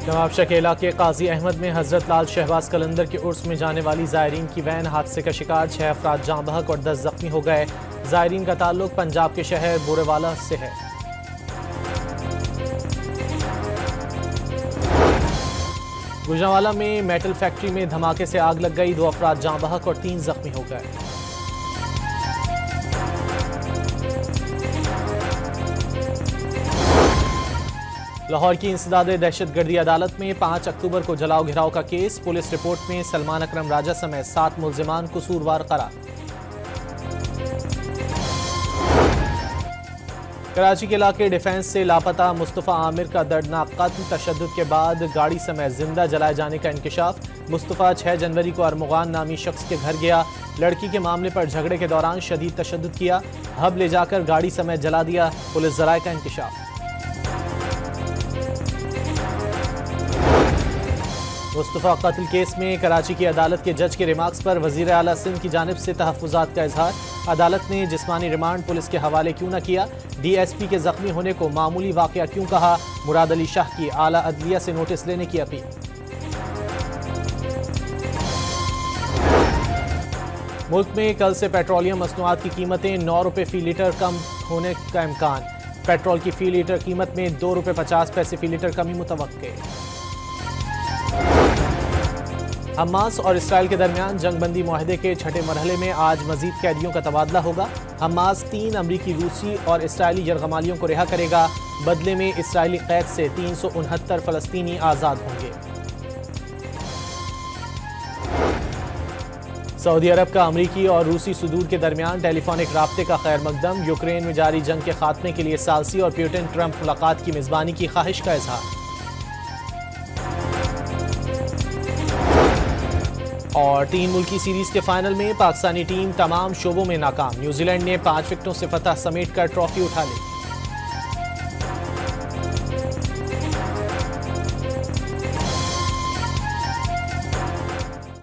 नवाबशाह के इलाके काजी अहमद में हजरत लाल शहबाज कलंदर के उर्स में जाने वाली जायरीन की वैन हादसे का शिकार, 6 अफराद जाँ बहक और 10 जख्मी हो गए। जायरीन का ताल्लुक पंजाब के शहर बोरेवाला से है। गुजरांवाला में मेटल फैक्ट्री में धमाके से आग लग गई, 2 अफराद जाँ बहक और 3 जख्मी हो गए। लाहौर की इंसदादे दहशतगर्दी अदालत में 5 अक्टूबर को जलाओ घिराव का केस, पुलिस रिपोर्ट में सलमान अकरम राजा समेत 7 मुल्जिमान कसूरवार करार। कराची के इलाके डिफेंस से लापता मुस्तफ़ा आमिर का दर्दनाक कत्ल, तशद्दुद के बाद गाड़ी समेत जिंदा जलाए जाने का इंकशाफ। मुस्तफ़ा 6 जनवरी को अरमुगान नामी शख्स के घर गया, लड़की के मामले पर झगड़े के दौरान शदीद तशद्दुद किया, हब ले जाकर गाड़ी समेत जला दिया, पुलिस जराए का इंकशाफ। मुस्तफ़ा कत्ल केस में कराची की अदालत के जज के रिमार्क्स पर वज़ीर आला सिंध की जानिब से तहफ़्फ़ुज़ात का इजहार। अदालत ने जिस्मानी रिमांड पुलिस के हवाले क्यों न किया, DSP के जख्मी होने को मामूली वाक़या क्यों कहा, मुराद अली शाह की आला अदलिया से नोटिस लेने की अपील। मुल्क में कल से पेट्रोलियम मसनूआत की कीमतें 9 रुपये फ़ी लीटर कम होने का इम्कान। पेट्रोल की फ़ी लीटर कीमत में 2 रुपये 50 पैसे फ़ी लीटर कमी मुतवक्के। हमास और इसराइल के दरमियान जंगबंदी मुआहदे के छठे मरहले में आज मजीद कैदियों का तबादला होगा। हमास 3 अमरीकी, रूसी और इसराइली यरगमालियों को रिहा करेगा। बदले में इसराइली कैद से 369 फ़लस्तीनी आज़ाद होंगे। सऊदी अरब का अमरीकी और रूसी सदूर के दरमियान टेलीफोनिक राब्ते का खैर मकदम। यूक्रेन में जारी जंग के खात्मे के लिए सालसी और पुतिन ट्रंप मुलाकात की मेजबानी की ख्वाहिश का इजहार। और 3 मुल्की सीरीज के फाइनल में पाकिस्तानी टीम तमाम शोबों में नाकाम। न्यूजीलैंड ने 5 विकेटों से फतह समेट कर ट्रॉफी उठा ली।